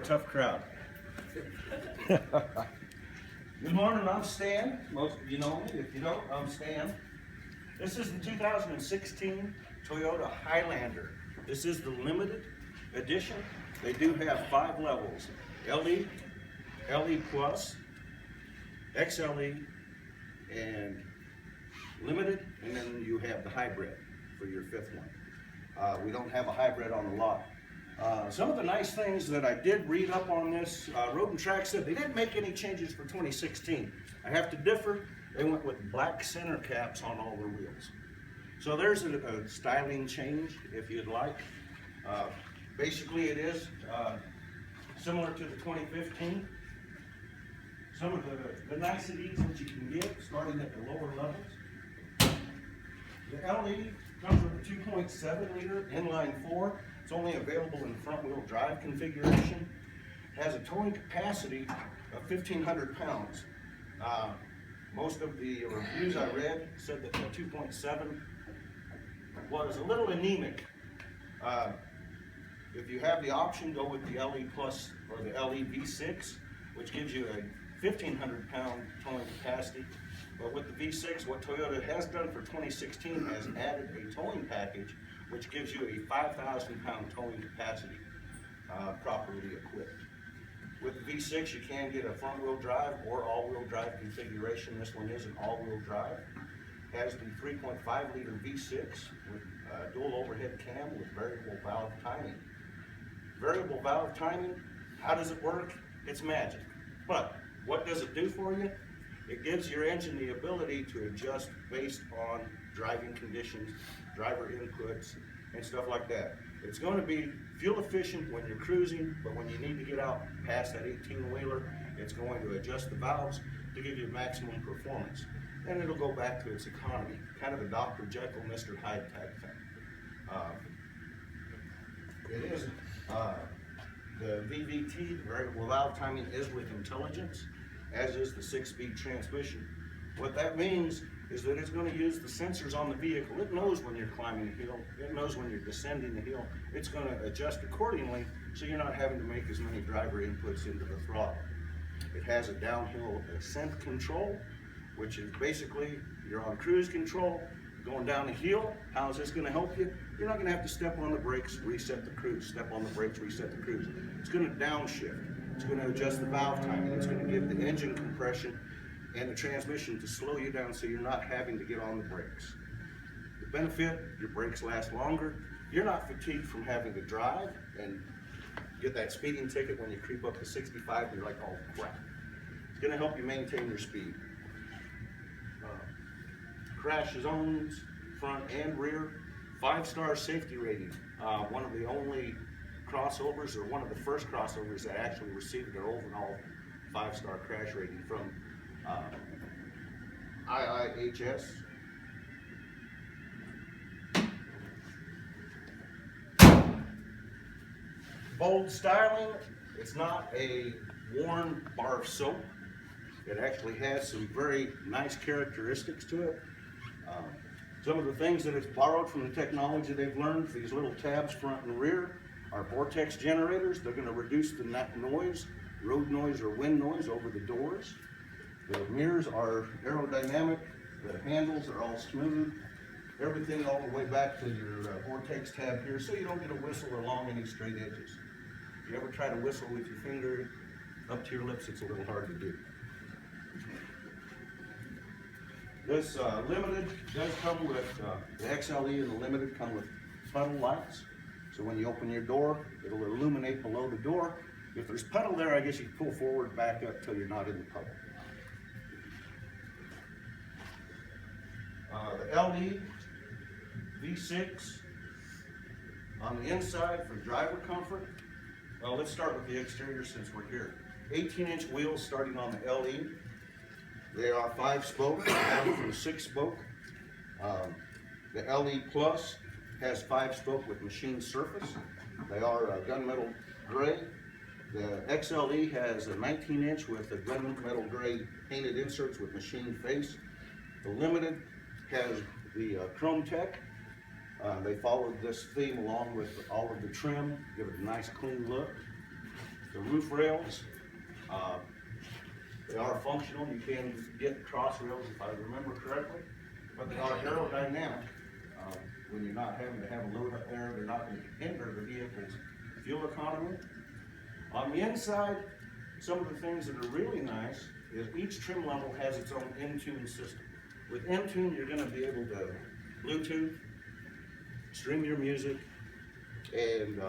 a tough crowd. Good morning, I'm Stan. Most of you know me. If you don't, I'm Stan. This is the 2016 Toyota Highlander. This is the limited edition. They do have 5 levels: LE, LE Plus, XLE, and limited, and then you have the hybrid for your 5th one. We don't have a hybrid on the lot. Some of the nice things that I did read up on this, Road and Track said they didn't make any changes for 2016. I have to differ. They went with black center caps on all their wheels. So there's a styling change if you'd like. Basically it is similar to the 2015. Some of the niceties that you can get starting at the lower levels. The LE comes with a 2.7 liter inline 4. It's only available in front wheel drive configuration. It has a towing capacity of 1,500 pounds. Most of the reviews I read said that the 2.7 was a little anemic. If you have the option, go with the LE Plus or the LE V6, which gives you a 1,500 pound towing capacity. But with the V6, what Toyota has done for 2016 has added a towing package, which gives you a 5,000 pound towing capacity, properly equipped. With the V6, you can get a front wheel drive or all wheel drive configuration. This one is an all wheel drive. Has the 3.5 liter V6 with dual overhead cam with variable valve timing. Variable valve timing, how does it work? It's magic. But what does it do for you? It gives your engine the ability to adjust based on driving conditions, driver inputs, and stuff like that. It's going to be fuel efficient when you're cruising, but when you need to get out past that 18-wheeler, it's going to adjust the valves to give you maximum performance. And it'll go back to its economy, kind of a Dr. Jekyll, Mr. Hyde type thing. It is the VVT, the variable valve timing, is with intelligence, as is the 6-speed transmission. What that means is that it's going to use the sensors on the vehicle. It knows when you're climbing a hill, it knows when you're descending the hill. It's going to adjust accordingly so you're not having to make as many driver inputs into the throttle. It has a downhill ascent control, which is basically you're on cruise control, going down a hill. How is this going to help you? You're not going to have to step on the brakes, reset the cruise, step on the brakes, reset the cruise. It's going to downshift. It's going to adjust the valve timing. It's going to give the engine compression and the transmission to slow you down so you're not having to get on the brakes. The benefit, your brakes last longer. You're not fatigued from having to drive and get that speeding ticket when you creep up to 65 and you're like, oh crap. It's going to help you maintain your speed. Crash zones, front and rear, 5-star safety rating. One of the only crossovers, or one of the first crossovers that actually received their overall 5-star crash rating from IIHS. Bold styling. It's not a worn bar of soap. It actually has some very nice characteristics to it. Some of the things that it's borrowed from the technology they've learned, these little tabs front and rear, are vortex generators. They're going to reduce the noise, road noise or wind noise over the doors. The mirrors are aerodynamic. The handles are all smooth. Everything all the way back to your vortex tab here, so you don't get a whistle along any straight edges. If you ever try to whistle with your finger up to your lips, it's a little hard to do. This Limited does come with, the XLE and the Limited come with puddle lights. So when you open your door, it'll illuminate below the door. If there's puddle there, I guess you can pull forward, back up till you're not in the puddle. The LE V6 on the inside for driver comfort. Well, let's start with the exterior since we're here. 18-inch wheels starting on the LE. They are 5-spoke, down from 6-spoke. The LE Plus has 5-spoke with machine surface. They are gunmetal gray. The XLE has a 19-inch with a gunmetal gray painted inserts with machine face. The Limited has the Chrome Tech. They followed this theme along with all of the trim, give it a nice clean look. The roof rails. They are functional. You can get cross rails if I remember correctly, but they are aerodynamic. When you're not having to have a load up there, they're not going to hinder the vehicle's fuel economy. On the inside, some of the things that are really nice is each trim level has its own in-tune system. With in-tune, you're going to be able to Bluetooth, stream your music, and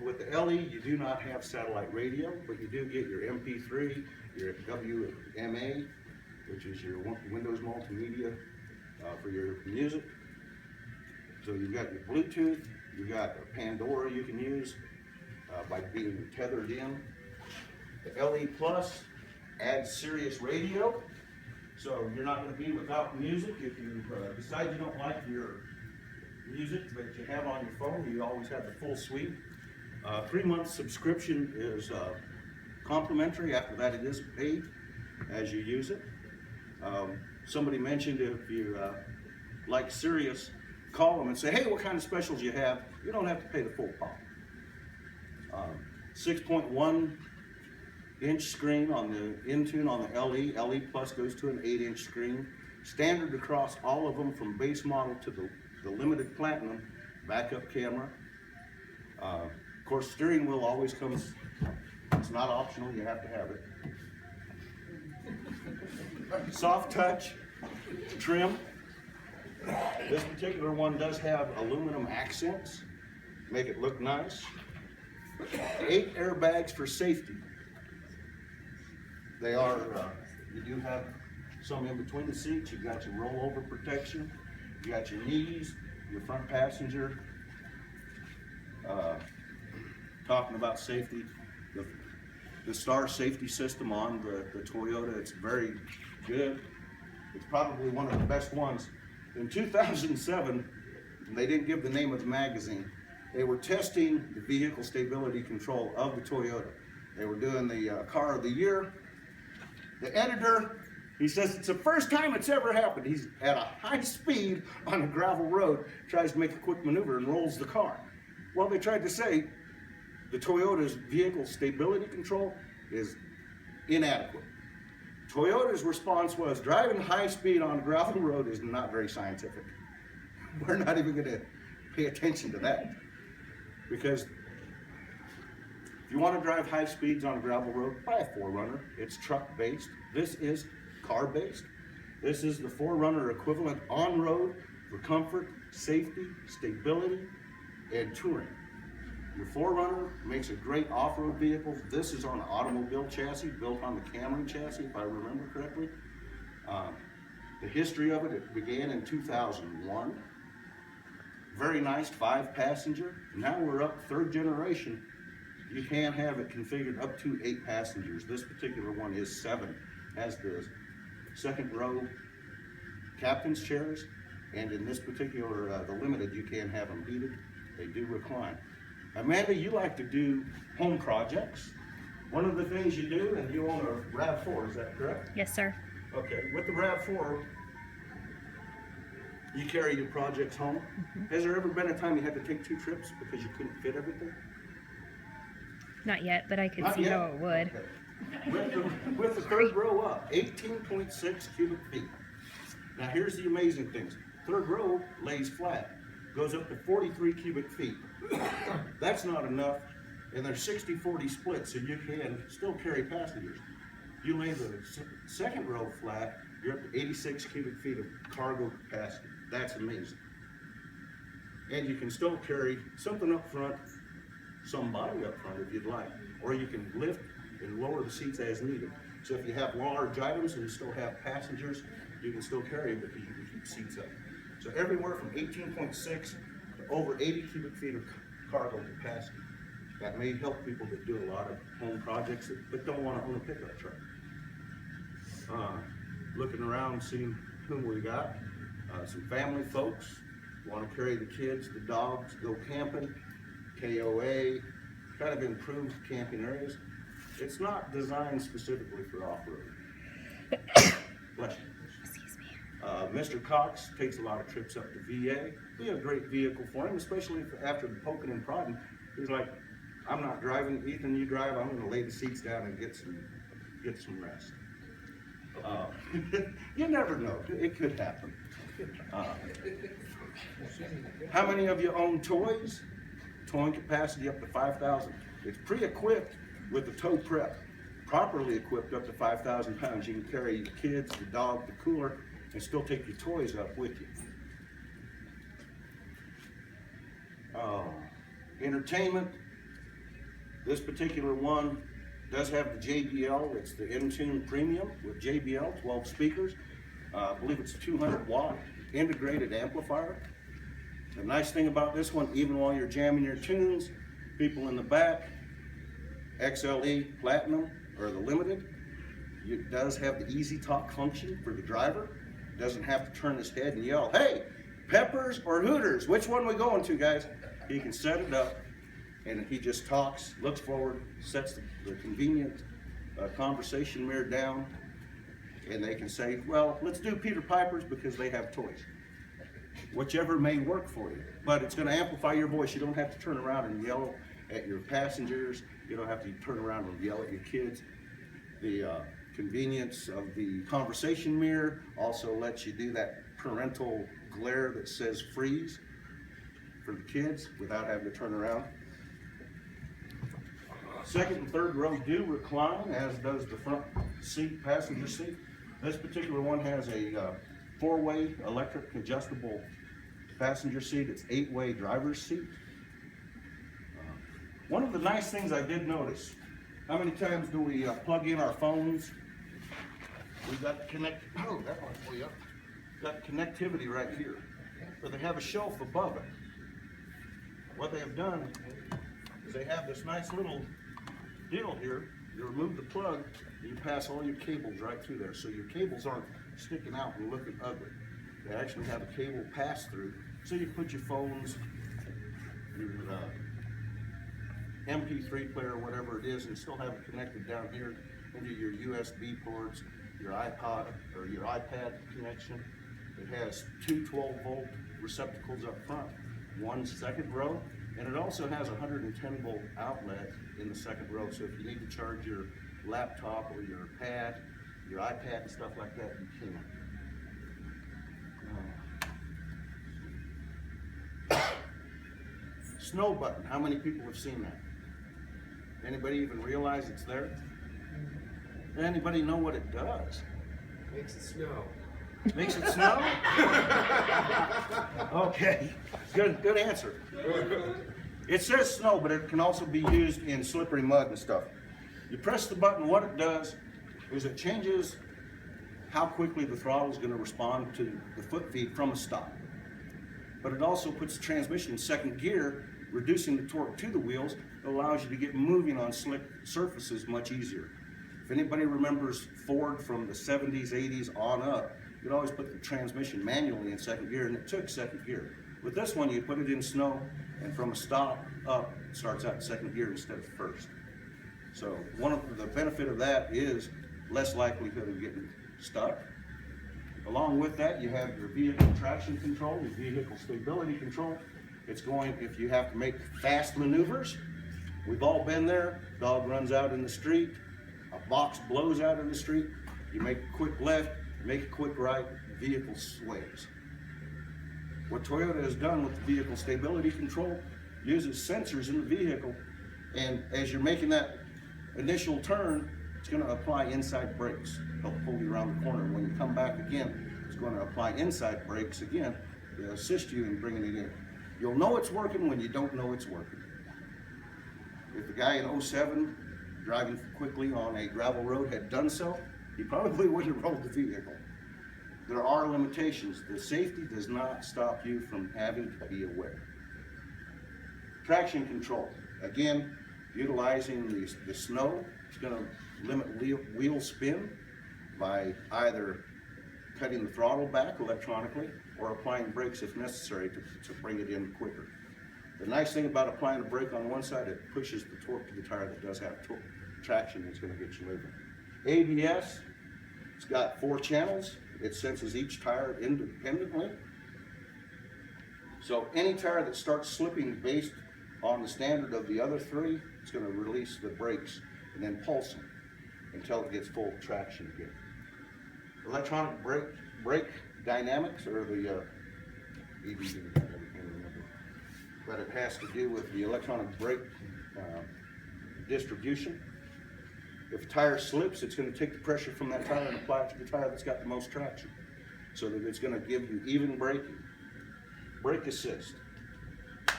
with the LE, you do not have satellite radio, but you do get your MP3, your WMA, which is your Windows multimedia for your music. So you've got your Bluetooth, you've got a Pandora you can use by being tethered in. The LE Plus adds Sirius radio, so you're not going to be without music. If you decide you don't like your music that you have on your phone, you always have the full suite. 3-month subscription is complimentary. After that, it is paid as you use it. Somebody mentioned if you like Sirius, call them and say, hey, what kind of specials you have? You don't have to pay the full pop. 6.1-inch screen on the Intune on the LE. LE Plus goes to an 8-inch screen. Standard across all of them from base model to the Limited Platinum backup camera. Of course, steering wheel always comes, it's not optional, you have to have it. Soft touch trim. This particular one does have aluminum accents, make it look nice. 8 airbags for safety. They are, you do have some in between the seats. You've got your rollover protection. You got your knees, your front passenger. Talking about safety, the Star safety system on the Toyota, it's very good. It's probably one of the best ones. In 2007, they didn't give the name of the magazine. They were testing the vehicle stability control of the Toyota. They were doing the car of the year. The editor, he says it's the first time it's ever happened. He's at a high speed on a gravel road, tries to make a quick maneuver and rolls the car. Well, they tried to say the Toyota's vehicle stability control is inadequate. Toyota's response was, driving high speed on a gravel road is not very scientific. We're not even going to pay attention to that. Because if you want to drive high speeds on a gravel road, buy a 4Runner. It's truck-based. This is car-based. This is the 4Runner equivalent on-road for comfort, safety, stability, and touring. Your 4Runner makes a great off-road vehicle. This is on an automobile chassis, built on the Camry chassis, if I remember correctly. The history of it began in 2001. Very nice 5-passenger. Now we're up 3rd generation. You can have it configured up to 8 passengers. This particular one is 7. Has the 2nd row captain's chairs, and in this particular, the Limited, you can have them heated. They do recline. Amanda, you like to do home projects. One of the things you do, and you own a RAV4, is that correct? Yes, sir. Okay, with the RAV4, you carry your projects home. Mm-hmm. Has there ever been a time you had to take 2 trips because you couldn't fit everything? Not yet, but I could Not see yet? how it would. Okay. With the 3rd row up, 18.6 cubic feet. Now here's the amazing things. 3rd row lays flat, goes up to 43 cubic feet. That's not enough, and there's 60-40 split, so you can still carry passengers. You lay the 2nd row flat, you're up to 86 cubic feet of cargo capacity. That's amazing. And you can still carry something up front, some body up front if you'd like, or you can lift and lower the seats as needed. So if you have large items and you still have passengers, you can still carry them because you can keep seats up. So everywhere from 18.6 to over 80 cubic feet of cargo capacity. That may help people that do a lot of home projects but don't want to own a pickup truck. Looking around, seeing whom we got. Some family folks want to carry the kids, the dogs, go camping. KOA, kind of improved camping areas. It's not designed specifically for off-road. Bless you. Excuse me. Mr. Cox takes a lot of trips up to VA. Be a great vehicle for him, especially after the poking and prodding. He's like, I'm not driving, Ethan, you drive, I'm gonna lay the seats down and get some rest. You never know, it could happen. How many of you own toys? Towing capacity up to 5,000. It's pre-equipped with the tow prep. Properly equipped up to 5,000 pounds. You can carry your kids, the dog, the cooler, and still take your toys up with you. Entertainment. This particular one does have the JBL. It's the Intune Premium with JBL, 12 speakers. I believe it's a 200 watt integrated amplifier. The nice thing about this one, even while you're jamming your tunes, people in the back, XLE Platinum or the Limited, it does have the easy talk function for the driver. Doesn't have to turn his head and yell, "Hey, Peppers or Hooters, which one we going to, guys?" He can set it up and he just talks, looks forward, sets the convenient conversation mirror down, and they can say, "Well, let's do Peter Piper's because they have toys." Whichever may work for you, but it's going to amplify your voice. You don't have to turn around and yell at your passengers. You don't have to turn around and yell at your kids. The convenience of the conversation mirror also lets you do that parental glare that says freeze for the kids without having to turn around. Second and third row do recline, as does the front seat, passenger seat. This particular one has a 4-way electric adjustable passenger seat. It's 8-way driver's seat. One of the nice things I did notice, how many times do we plug in our phones? We've got that one for you. Got connectivity right here, but they have a shelf above it. What they have done is they have this nice little deal here. You remove the plug, and you pass all your cables right through there, so your cables aren't sticking out and looking ugly. They actually have a cable pass through, so you put your phones, your MP3 player, whatever it is, and still have it connected down here into your USB ports, your iPod or your iPad connection. It has two 12-volt receptacles up front, one second row, and it also has a 110-volt outlet in the second row. So if you need to charge your laptop or your pad, your iPad and stuff like that, you can. Snow button, how many people have seen that? Anybody even realize it's there? Anybody know what it does? Makes it snow. Makes it snow? Okay, good answer. It says snow, but it can also be used in slippery mud and stuff. You press the button, what it does is it changes how quickly the throttle is going to respond to the foot feed from a stop. But it also puts the transmission in second gear, reducing the torque to the wheels. It allows you to get moving on slick surfaces much easier. If anybody remembers Ford from the 70s, 80s on up, you'd always put the transmission manually in second gear, and it took second gear. With this one, you put it in snow, and from a stop up, it starts out in second gear instead of first. So one of the benefit of that is less likelihood of getting stuck. Along with that, you have your vehicle traction control, your vehicle stability control. It's going, if you have to make fast maneuvers, we've all been there, dog runs out in the street, a box blows out in the street, you make a quick left, make a quick right, vehicle sways. What Toyota has done with the vehicle stability control uses sensors in the vehicle, and as you're making that initial turn, it's going to apply inside brakes, help pull you around the corner. When you come back again, it's going to apply inside brakes again to assist you in bringing it in. You'll know it's working when you don't know it's working. If the guy in 07 driving quickly on a gravel road had done so, he probably wouldn't have rolled the vehicle. There are limitations. The safety does not stop you from having to be aware. Traction control, again, utilizing the snow, it's going to limit wheel spin by either cutting the throttle back electronically or applying brakes if necessary to bring it in quicker. The nice thing about applying a brake on one side, it pushes the torque to the tire that does have traction. It's going to get you moving. ABS, it's got 4 channels. It senses each tire independently. So any tire that starts slipping based on the standard of the other 3 it's gonna release the brakes and then pulse them until it gets full traction again. Electronic brake dynamics, or the BVD, I never can remember. But it has to do with the electronic brake distribution. If a tire slips, it's going to take the pressure from that tire and apply it to the tire that's got the most traction, so that it's going to give you even braking. Brake assist,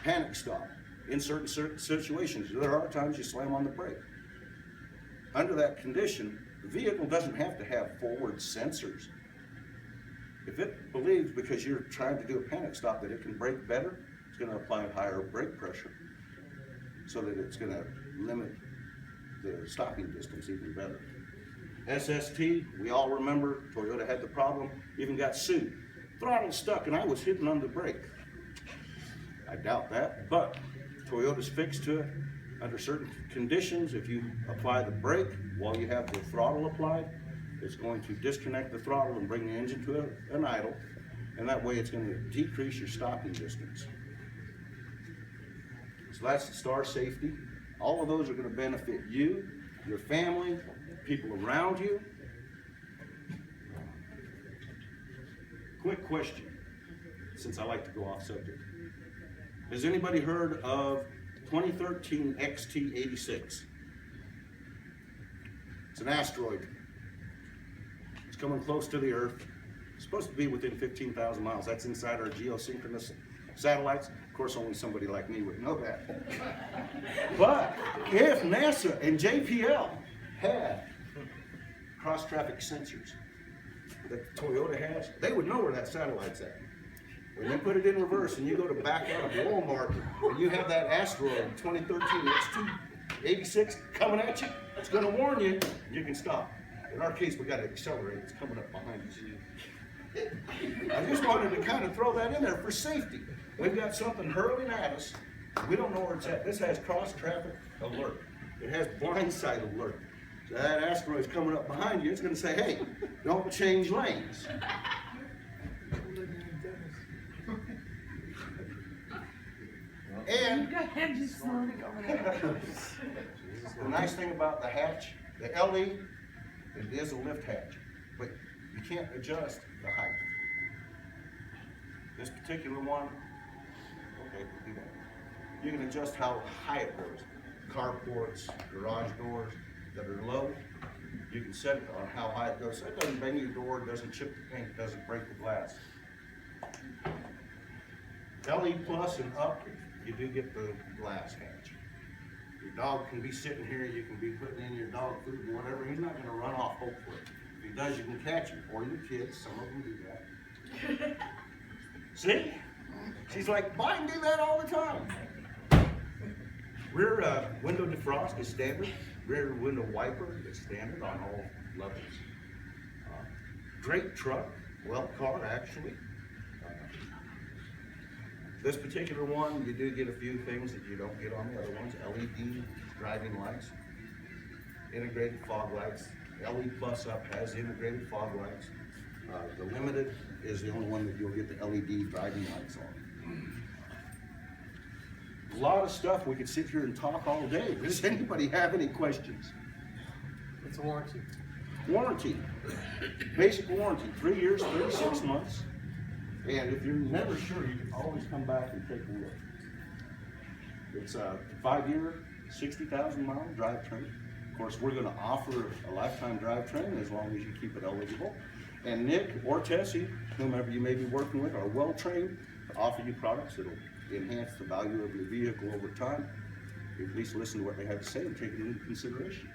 panic stop. In certain situations, there are times you slam on the brake. Under that condition, the vehicle doesn't have to have forward sensors. If it believes, because you're trying to do a panic stop, that it can brake better, it's going to apply higher brake pressure so that it's going to limit the stopping distance even better. SST, we all remember, Toyota had the problem, even got sued. Throttle stuck and I was hitting on the brake. I doubt that, but Toyota's fixed to it. Under certain conditions, if you apply the brake while you have the throttle applied, it's going to disconnect the throttle and bring the engine to an idle, and that way it's going to decrease your stopping distance. So that's the star safety. All of those are going to benefit you, your family, people around you. Quick question, since I like to go off subject. Has anybody heard of 2013 XT86? It's an asteroid. It's coming close to the Earth. It's supposed to be within 15,000 miles. That's inside our geosynchronous satellites. Of course, only somebody like me would know that. But if NASA and JPL had cross-traffic sensors that Toyota has, they would know where that satellite's at. When you put it in reverse and you go to back out of Walmart and you have that asteroid 2013 XT86 coming at you, it's going to warn you, you can stop. In our case, we got to accelerate. It's coming up behind us. I just wanted to kind of throw that in there for safety. We've got something hurling at us. We don't know where it's at. This has cross-traffic alert. It has blindside alert. So that asteroid's coming up behind you. It's going to say, hey, don't change lanes. And the nice thing about the hatch, the LE, it is a lift hatch, but you can't adjust the height. This particular one, okay, do that. You can adjust how high it goes. Carports, garage doors that are low, you can set it on how high it goes. So it doesn't bang your door, it doesn't chip the paint, it doesn't break the glass. LE plus and up, you do get the glass hatch. Your dog can be sitting here, you can be putting in your dog food and whatever, he's not gonna run off, hopefully. If he does, you can catch him, or your kids, some of them do that. See? She's like, I can do that all the time. Rear window defrost is standard. Rear window wiper is standard on all levels. Great truck, well car actually. This particular one, you do get a few things that you don't get on the other ones. LED driving lights, integrated fog lights. LE Plus up has integrated fog lights. The Limited is the only one that you'll get the LED driving lights on. A lot of stuff, we could sit here and talk all day. Does anybody have any questions? It's a warranty. Warranty, basic warranty, 3 years, 36 months. And if you're never sure, you can always come back and take a look. It's a 5-year, 60,000 mile drivetrain. Of course, we're gonna offer a lifetime drivetrain as long as you keep it eligible. And Nick or Tessie, whomever you may be working with, are well trained to offer you products that'll enhance the value of your vehicle over time. At least listen to what they have to say and take it into consideration.